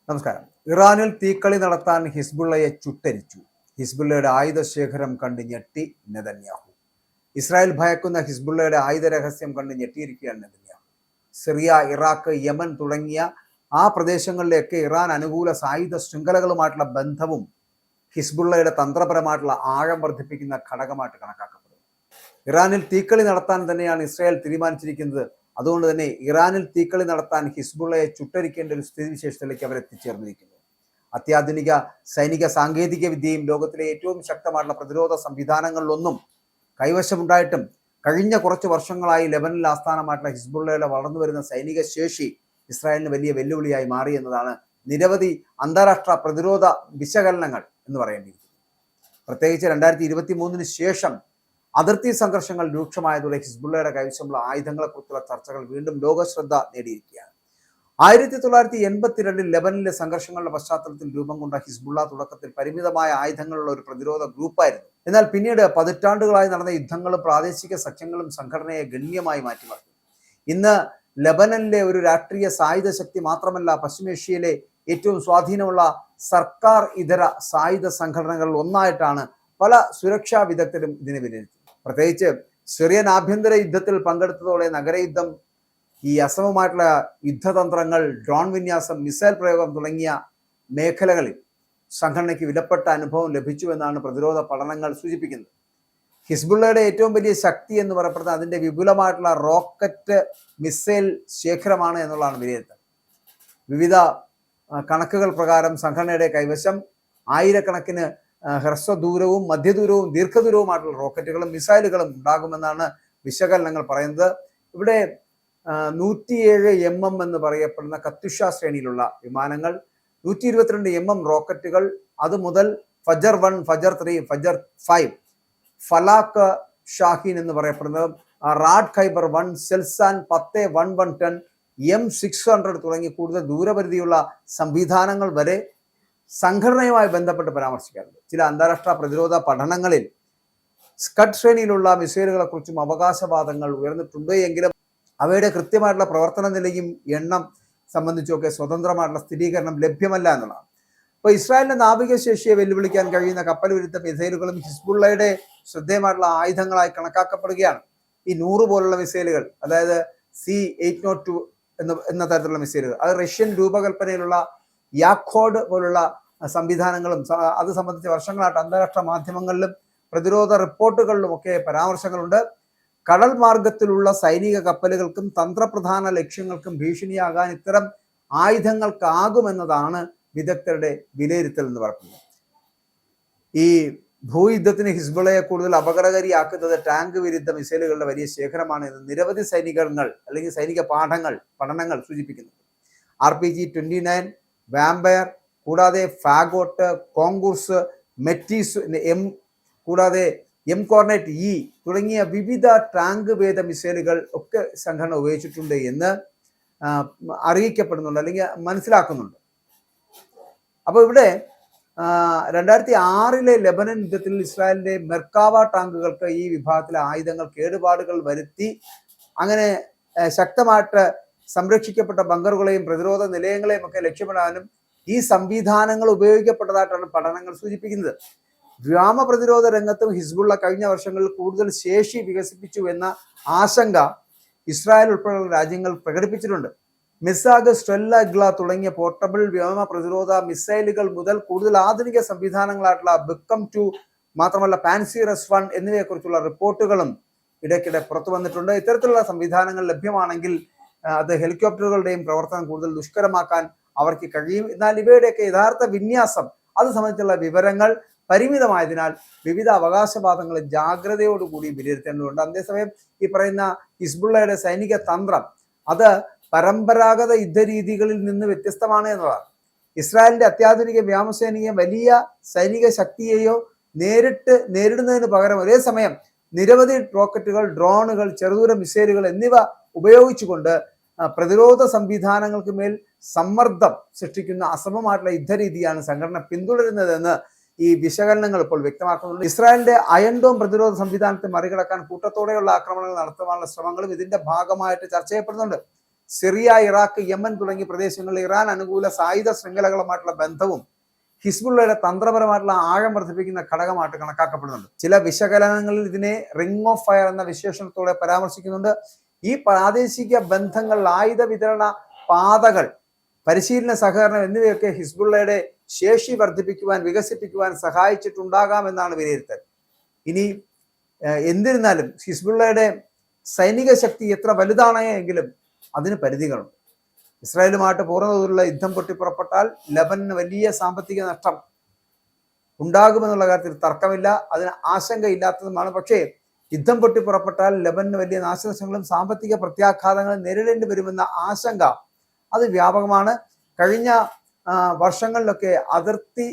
നമസ്കാരം. ഇറാനിൽ തീക്കളി നടത്താൻ ഹിസ്ബുള്ളയെ ചുട്ടരിച്ചു. ഹിസ്ബുള്ളയുടെ ആയുധശേഖരം കണ്ട് ഞെട്ടി നെതന്യാഹു. ഇസ്രായേൽ ഭയക്കുന്ന ഹിസ്ബുള്ളയുടെ ആയുധ രഹസ്യം കണ്ട് ഞെട്ടിയിരിക്കുകയാണ് നെതന്യാഹു. സിറിയ, ഇറാഖ്, യമൻ തുടങ്ങിയ ആ പ്രദേശങ്ങളിലേക്ക് ഇറാൻ അനുകൂല സായുധ ശൃംഖലകളുമായിട്ടുള്ള ബന്ധവും ഹിസ്ബുള്ളയുടെ തന്ത്രപരമായിട്ടുള്ള ആഴം വർദ്ധിപ്പിക്കുന്ന ഘടകമായിട്ട് കണക്കാക്കപ്പെടുന്നു. ഇറാനിൽ തീക്കളി നടത്താൻ തന്നെയാണ് ഇസ്രായേൽ തീരുമാനിച്ചിരിക്കുന്നത്. അതുകൊണ്ട് തന്നെ ഇറാനിൽ തീക്കളി നടത്താൻ ഹിസ്ബുള്ളയെ ചുട്ടരിക്കേണ്ട ഒരു സ്ഥിതിവിശേഷത്തിലേക്ക് അവർ എത്തിച്ചേർന്നിരിക്കുന്നു. അത്യാധുനിക സൈനിക സാങ്കേതിക വിദ്യയും ലോകത്തിലെ ഏറ്റവും ശക്തമായിട്ടുള്ള പ്രതിരോധ സംവിധാനങ്ങളിലൊന്നും കൈവശമുണ്ടായിട്ടും കഴിഞ്ഞ കുറച്ച് വർഷങ്ങളായി ലെബനിൽ ആസ്ഥാനമായിട്ടുള്ള ഹിസ്ബുള്ളയുടെ വളർന്നു വരുന്ന സൈനിക ശേഷി ഇസ്രായേലിന് വലിയ വെല്ലുവിളിയായി മാറി എന്നതാണ് നിരവധി അന്താരാഷ്ട്ര പ്രതിരോധ വിശകലനങ്ങൾ എന്ന് പറയേണ്ടിയിരിക്കുന്നു. പ്രത്യേകിച്ച് 2023 ശേഷം അതിർത്തി സംഘർഷങ്ങൾ രൂക്ഷമായതോടെ ഹിസ്ബുള്ളയുടെ കൈവശമുള്ള ആയുധങ്ങളെക്കുറിച്ചുള്ള ചർച്ചകൾ വീണ്ടും ലോകശ്രദ്ധ നേടിയിരിക്കുകയാണ്. 1982 ലെബനിലെ സംഘർഷങ്ങളുടെ പശ്ചാത്തലത്തിൽ രൂപം കൊണ്ട ഹിസ്ബുള്ള തുടക്കത്തിൽ പരിമിതമായ ആയുധങ്ങളുള്ള ഒരു പ്രതിരോധ ഗ്രൂപ്പായിരുന്നു. എന്നാൽ പിന്നീട് പതിറ്റാണ്ടുകളായി നടന്ന യുദ്ധങ്ങളും പ്രാദേശിക സഖ്യങ്ങളും സംഘടനയെ ഗണ്യമായി മാറ്റിമറിച്ചു. ഇന്ന് ലെബനനിലെ ഒരു രാഷ്ട്രീയ സായുധ ശക്തി മാത്രമല്ല, പശ്ചിമേഷ്യയിലെ ഏറ്റവും സ്വാധീനമുള്ള സർക്കാർ ഇതര സായുധ സംഘടനകളിൽ ഒന്നായിട്ടാണ് പല സുരക്ഷാ വിദഗ്ധരും ഇതിനെ വിലയിരുത്തി. പ്രത്യേകിച്ച് സിറിയൻ ആഭ്യന്തര യുദ്ധത്തിൽ പങ്കെടുത്തതോടെ നഗരയുദ്ധം, ഈ അസമമായിട്ടുള്ള യുദ്ധതന്ത്രങ്ങൾ, ഡ്രോൺ വിന്യാസം, മിസൈൽ പ്രയോഗം തുടങ്ങിയ മേഖലകളിൽ സംഘടനയ്ക്ക് വിലപ്പെട്ട അനുഭവം ലഭിച്ചു എന്നാണ് പ്രതിരോധ പഠനങ്ങൾ സൂചിപ്പിക്കുന്നത്. ഹിസ്ബുള്ളയുടെ ഏറ്റവും വലിയ ശക്തി എന്ന് പറയപ്പെടുന്നത് അതിൻ്റെ വിപുലമായിട്ടുള്ള റോക്കറ്റ് മിസൈൽ ശേഖരമാണ് എന്നുള്ളതാണ് വിലയിരുത്തൽ. വിവിധ കണക്കുകൾ പ്രകാരം സംഘടനയുടെ കൈവശം ആയിരക്കണക്കിന് ഹ്രസ്വദൂരവും മധ്യദൂരവും ദീർഘദൂരവുമായിട്ടുള്ള റോക്കറ്റുകളും മിസൈലുകളും ഉണ്ടാകുമെന്നാണ് വിശകലനങ്ങൾ പറയുന്നത്. ഇവിടെ 107 mm എന്ന് പറയപ്പെടുന്ന കത്യുഷ ശ്രേണിയിലുള്ള വിമാനങ്ങൾ, 122 mm റോക്കറ്റുകൾ, അതുമുതൽ ഫജർ 1, ഫജർ 3, ഫജർ 5, ഫലാക്ക് ഷാഹീൻ എന്ന് പറയപ്പെടുന്നത്, റാഡ് ഖൈബർ 1, സെൽസാൻ 10-110, M600 തുടങ്ങി കൂടുതൽ ദൂരപരിധിയുള്ള സംവിധാനങ്ങൾ വരെ സംഘടനയുമായി ബന്ധപ്പെട്ട് പരാമർശിക്കാറുണ്ട്. ചില അന്താരാഷ്ട്ര പ്രതിരോധ പഠനങ്ങളിൽ സ്കഡ് ശ്രേണിയിലുള്ള മിസൈലുകളെ കുറിച്ചും അവകാശവാദങ്ങൾ ഉയർന്നിട്ടുണ്ട്. എങ്കിലും അവയുടെ കൃത്യമായിട്ടുള്ള പ്രവർത്തന നിലയും എണ്ണം സംബന്ധിച്ചൊക്കെ സ്വതന്ത്രമായിട്ടുള്ള സ്ഥിരീകരണം ലഭ്യമല്ല എന്നുള്ളതാണ്. ഇപ്പോൾ ഇസ്രായേലിന്റെ നാവികശേഷിയെ വെല്ലുവിളിക്കാൻ കഴിയുന്ന കപ്പൽ വിരുദ്ധ മിസൈലുകളും ഹിസ്ബുള്ളയുടെ ശ്രദ്ധേയമായിട്ടുള്ള ആയുധങ്ങളായി കണക്കാക്കപ്പെടുകയാണ്. ഈ 100 പോലുള്ള മിസൈലുകൾ, അതായത് C-802 എന്ന തരത്തിലുള്ള മിസൈലുകൾ, അത് റഷ്യൻ രൂപകൽപ്പനയിലുള്ള യാഖോഡ് പോലുള്ള സംവിധാനങ്ങളും അത് സംബന്ധിച്ച് വർഷങ്ങളായിട്ട് അന്താരാഷ്ട്ര മാധ്യമങ്ങളിലും പ്രതിരോധ റിപ്പോർട്ടുകളിലും ഒക്കെ പരാമർശങ്ങളുണ്ട്. കടൽ മാർഗത്തിലുള്ള സൈനിക കപ്പലുകൾക്കും തന്ത്രപ്രധാന ലക്ഷ്യങ്ങൾക്കും ഭീഷണിയാകാൻ ഇത്തരം ആയുധങ്ങൾക്കാകുമെന്നതാണ് വിദഗ്ധരുടെ വിലയിരുത്തൽ എന്ന് പറയുന്നത്. ഈ ഭൂയുദ്ധത്തിന് ഹിസ്ബുള്ളയെ കൂടുതൽ അപകടകാരിയാക്കുന്നത് ടാങ്ക് വിരുദ്ധ മിസൈലുകളുടെ വലിയ ശേഖരമാണ് എന്ന് നിരവധി സൈനികങ്ങൾ അല്ലെങ്കിൽ സൈനിക പഠനങ്ങൾ സൂചിപ്പിക്കുന്നു. RPG-29, വാമ്പയർ, കൂടാതെ ഫാഗോട്ട്, കോങ്കൂർസ്, മെറ്റീസ്, കൂടാതെ M-Cornet E തുടങ്ങിയ വിവിധ ടാങ്ക് ഭേദ മിസൈലുകൾ ഒക്കെ സംഘടന ഉപയോഗിച്ചിട്ടുണ്ട് എന്ന് അറിയിക്കപ്പെടുന്നുണ്ട് അല്ലെങ്കിൽ മനസ്സിലാക്കുന്നുണ്ട്. അപ്പോൾ ഇവിടെ 2006 ലെബനൻ യുദ്ധത്തിൽ ഇസ്രായേലിന്റെ മെർക്കാവ ടാങ്കുകൾക്ക് ഈ വിഭാഗത്തിലെ ആയുധങ്ങൾ കേടുപാടുകൾ വരുത്തി അങ്ങനെ ശക്തമായിട്ട് സംരക്ഷിക്കപ്പെട്ട ബങ്കറുകളെയും പ്രതിരോധ നിലയങ്ങളെയും ഒക്കെ ലക്ഷ്യമിടാനും ഈ സംവിധാനങ്ങൾ ഉപയോഗിക്കപ്പെട്ടതായിട്ടാണ് പഠനങ്ങൾ സൂചിപ്പിക്കുന്നത്. വ്യോമ പ്രതിരോധ രംഗത്തും ഹിസ്ബുള്ള കഴിഞ്ഞ വർഷങ്ങളിൽ കൂടുതൽ ശേഷി വികസിപ്പിച്ചു എന്ന ആശങ്ക ഇസ്രായേൽ ഉൾപ്പെടെയുള്ള രാജ്യങ്ങൾ പ്രകടിപ്പിച്ചിട്ടുണ്ട്. മിസാഗ്, സ്റ്റെല്ല, ഇഗ്ല തുടങ്ങിയ പോർട്ടബിൾ വ്യോമ പ്രതിരോധ മിസൈലുകൾ മുതൽ കൂടുതൽ ആധുനിക സംവിധാനങ്ങളായിട്ടുള്ള ബിക്കം 2, മാത്രമല്ല പാൻസിറസ് 1 എന്നിവയെക്കുറിച്ചുള്ള റിപ്പോർട്ടുകളും ഇടയ്ക്കിടെ പുറത്തു വന്നിട്ടുണ്ട്. ഇത്തരത്തിലുള്ള സംവിധാനങ്ങൾ ലഭ്യമാണെങ്കിൽ അത് ഹെലികോപ്റ്ററുകളുടെയും പ്രവർത്തനം കൂടുതൽ ദുഷ്കരമാക്കാൻ അവർക്ക് കഴിയും. എന്നാൽ ഇവയുടെയൊക്കെ യഥാർത്ഥ വിന്യാസം അത് സംബന്ധിച്ചുള്ള വിവരങ്ങൾ പരിമിതമായതിനാൽ വിവിധ അവകാശവാദങ്ങൾ ജാഗ്രതയോടുകൂടി വിലയിരുത്തേണ്ടതുണ്ട്. അതേസമയം ഈ പറയുന്ന ഹിസ്ബുള്ളയുടെ സൈനിക തന്ത്രം അത് പരമ്പരാഗത യുദ്ധരീതികളിൽ നിന്ന് വ്യത്യസ്തമാണ് എന്നതാണ്. ഇസ്രായേലിന്റെ അത്യാധുനിക വ്യോമസേനയെ വലിയ സൈനിക ശക്തിയെയോ നേരിടുന്നതിന് പകരം ഒരേ സമയം നിരവധി റോക്കറ്റുകൾ, ഡ്രോണുകൾ, ചെറുദൂര മിസൈലുകൾ എന്നിവ ഉപയോഗിച്ചുകൊണ്ട് പ്രതിരോധ സംവിധാനങ്ങൾക്ക് മേൽ സമ്മർദ്ദം സൃഷ്ടിക്കുന്ന അസമമായിട്ടുള്ള യുദ്ധരീതിയാണ് സംഘടന പിന്തുടരുന്നതെന്ന് ഈ വിശകലനങ്ങൾ ഇപ്പോൾ വ്യക്തമാക്കുന്നുണ്ട്. ഇസ്രായേലിന്റെ അയൺ ഡോം പ്രതിരോധ സംവിധാനത്തെ മറികടക്കാൻ കൂട്ടത്തോടെയുള്ള ആക്രമണങ്ങൾ നടത്തുവാനുള്ള ശ്രമങ്ങളും ഇതിന്റെ ഭാഗമായിട്ട് ചർച്ച ചെയ്യപ്പെടുന്നുണ്ട്. സിറിയ, ഇറാഖ്, യമൻ തുടങ്ങിയ പ്രദേശങ്ങളിൽ ഇറാൻ അനുകൂല സായുധ ശൃംഖലകളുമായിട്ടുള്ള ബന്ധവും ഹിസ്ബുള്ളയുടെ തന്ത്രപരമായിട്ടുള്ള ആഴം വർദ്ധിപ്പിക്കുന്ന ഘടകമായിട്ട് കണക്കാക്കപ്പെടുന്നുണ്ട്. ചില വിശകലനങ്ങളിൽ ഇതിനെ റിംഗ് ഓഫ് ഫയർ എന്ന വിശേഷണത്തോടെ പരാമർശിക്കുന്നുണ്ട്. ഈ പ്രാദേശിക ബന്ധങ്ങൾ, ആയുധ വിതരണ പാതകൾ, പരിശീലന സഹകരണം എന്നിവയൊക്കെ ഹിസ്ബുള്ളയുടെ ശേഷി വർദ്ധിപ്പിക്കുവാൻ, വികസിപ്പിക്കുവാൻ സഹായിച്ചിട്ടുണ്ടാകാമെന്നാണ് വിലയിരുത്തൽ. ഇനി എന്നിരുന്നാലും ഹിസ്ബുള്ളയുടെ സൈനിക ശക്തി എത്ര വലുതാണ് എങ്കിലും അതിന് പരിധികളുണ്ട്. ഇസ്രായേലുമായിട്ട് പൂർണ്ണതോതിലുള്ള യുദ്ധം പൊട്ടിപ്പുറപ്പെട്ടാൽ ലബനന് വലിയ സാമ്പത്തിക നഷ്ടം ഉണ്ടാകുമെന്നുള്ള കാര്യത്തിൽ തർക്കമില്ല, അതിന് ആശങ്കയില്ലാത്തതുമാണ്. പക്ഷേ യുദ്ധം പൊട്ടിപ്പുറപ്പെട്ടാൽ ലബനന് വലിയ നാശനഷ്ടങ്ങളും സാമ്പത്തിക പ്രത്യാഘാതങ്ങളും നേരിടേണ്ടി വരുമെന്ന ആശങ്ക അത് വ്യാപകമാണ്. കഴിഞ്ഞ വർഷങ്ങളിലൊക്കെ അതിർത്തി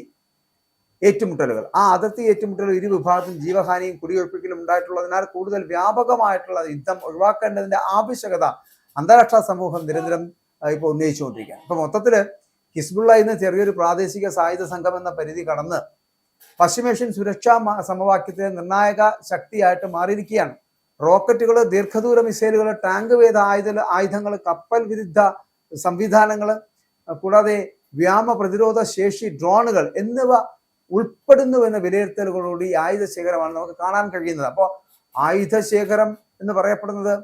ഏറ്റുമുട്ടലുകൾ, ഇരു വിഭാഗത്തിലും ജീവഹാനിയും കുടിയൊഴിപ്പിക്കലും ഉണ്ടായിട്ടുള്ളതിനാൽ കൂടുതൽ വ്യാപകമായിട്ടുള്ള യുദ്ധം ഒഴിവാക്കേണ്ടതിന്റെ ആവശ്യകത അന്താരാഷ്ട്ര സമൂഹം നിരന്തരം ഇപ്പോൾ ഉന്നയിച്ചുകൊണ്ടിരിക്കുകയാണ്. ഇപ്പൊ മൊത്തത്തില് ഹിസ്ബുള്ള ഇന്ന് ചെറിയൊരു പ്രാദേശിക സായുധ സംഘം എന്ന പരിധി കടന്ന് പശ്ചിമേഷ്യൻ സുരക്ഷാ സമവാക്യത്തിലെ നിർണായക ശക്തിയായിട്ട് മാറിയിരിക്കുകയാണ്. റോക്കറ്റുകൾ, ദീർഘദൂര മിസൈലുകൾ, ടാങ്ക് വേദ ആയുധങ്ങൾ, കപ്പൽ വിരുദ്ധ സംവിധാനങ്ങൾ, കൂടാതെ വ്യോമ പ്രതിരോധ ശേഷി ഡ്രോണുകൾ എന്നിവ ഉൾപ്പെടുന്നു എന്ന വിലയിരുത്തലുകളോട് ഈ ആയുധ ശേഖരമാണ് നമുക്ക് കാണാൻ കഴിയുന്നത്. അപ്പോൾ ആയുധ ശേഖരം എന്ന് പറയപ്പെടുന്നത്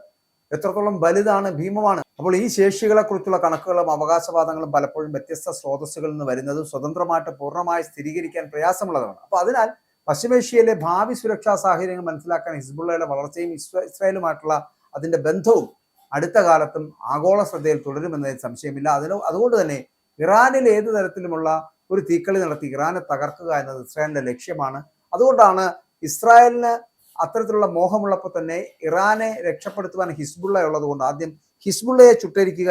എത്രത്തോളം വലുതാണ്, ഭീമമാണ്. അപ്പോൾ ഈ ശേഷികളെ കുറിച്ചുള്ള കണക്കുകളും അവകാശവാദങ്ങളും പലപ്പോഴും വ്യത്യസ്ത സ്രോതസ്സുകളിൽ നിന്ന് വരുന്നതും സ്വതന്ത്രമായിട്ട് പൂർണ്ണമായി സ്ഥിരീകരിക്കാൻ പ്രയാസമുള്ളതാണ്. അപ്പോൾ അതിനാൽ പശ്ചിമേഷ്യയിലെ ഭാവി സുരക്ഷാ സാഹചര്യങ്ങൾ മനസ്സിലാക്കാൻ ഹിസ്ബുള്ളയുടെ വളർച്ചയും ഇസ്രായേലുമായിട്ടുള്ള അതിന്റെ ബന്ധവും അടുത്ത കാലത്തും ആഗോള ശ്രദ്ധയിൽ തുടരുമെന്നതിൽ സംശയമില്ല. അതുകൊണ്ട് തന്നെ ഇറാനിൽ ഏത് തരത്തിലുമുള്ള ഒരു തീക്കളി നടത്തി ഇറാനെ തകർക്കുക എന്നത് ഇസ്രായേലിന്റെ ലക്ഷ്യമാണ്. അതുകൊണ്ടാണ് ഇസ്രായേലിന് അത്തരത്തിലുള്ള മോഹമുള്ളപ്പോൾ തന്നെ ഇറാനെ രക്ഷപ്പെടുത്തുവാൻ ഹിസ്ബുള്ള ഉള്ളതുകൊണ്ട് ആദ്യം ഹിസ്ബുള്ളയെ ചുട്ടരിക്കുക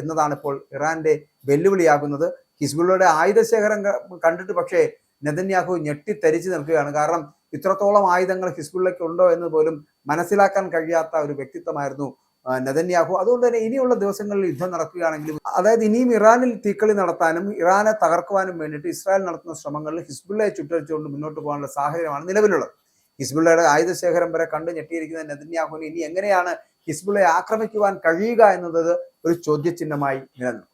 എന്നതാണ് ഇപ്പോൾ ഇറാന്റെ വെല്ലുവിളിയാകുന്നത്. ഹിസ്ബുള്ളയുടെ ആയുധശേഖരം കണ്ടിട്ട് പക്ഷേ നെതന്യാഹു ഞെട്ടിത്തരിച്ചു നിൽക്കുകയാണ്. കാരണം ഇത്രത്തോളം ആയുധങ്ങൾ ഹിസ്ബുള്ളയ്ക്ക് ഉണ്ടോ എന്ന് പോലും മനസ്സിലാക്കാൻ കഴിയാത്ത ഒരു വ്യക്തിത്വമായിരുന്നു നെതന്യാഹു. അതുകൊണ്ട് തന്നെ ഇനിയുള്ള ദിവസങ്ങളിൽ യുദ്ധം നടക്കുകയാണെങ്കിലും, അതായത് ഇനിയും ഇറാനിൽ തീക്കളി നടത്താനും ഇറാനെ തകർക്കുവാനും വേണ്ടിയിട്ട് ഇസ്രായേൽ നടത്തുന്ന ശ്രമങ്ങളിൽ ഹിസ്ബുള്ളയെ ചുട്ടരിച്ചുകൊണ്ട് മുന്നോട്ട് പോകാനുള്ള സാഹചര്യമാണ് നിലവിലുള്ളത്. ഹിസ്ബുള്ളയുടെ ആയുധശേഖരം വരെ കണ്ടു ഞെട്ടിയിരിക്കുന്ന നെതന്യാഹുവിന് ഇനി എങ്ങനെയാണ് ഹിസ്ബുള്ളയെ ആക്രമിക്കുവാൻ കഴിയുക എന്നത് ഒരു ചോദ്യചിഹ്നമായി നിലനിൽക്കും.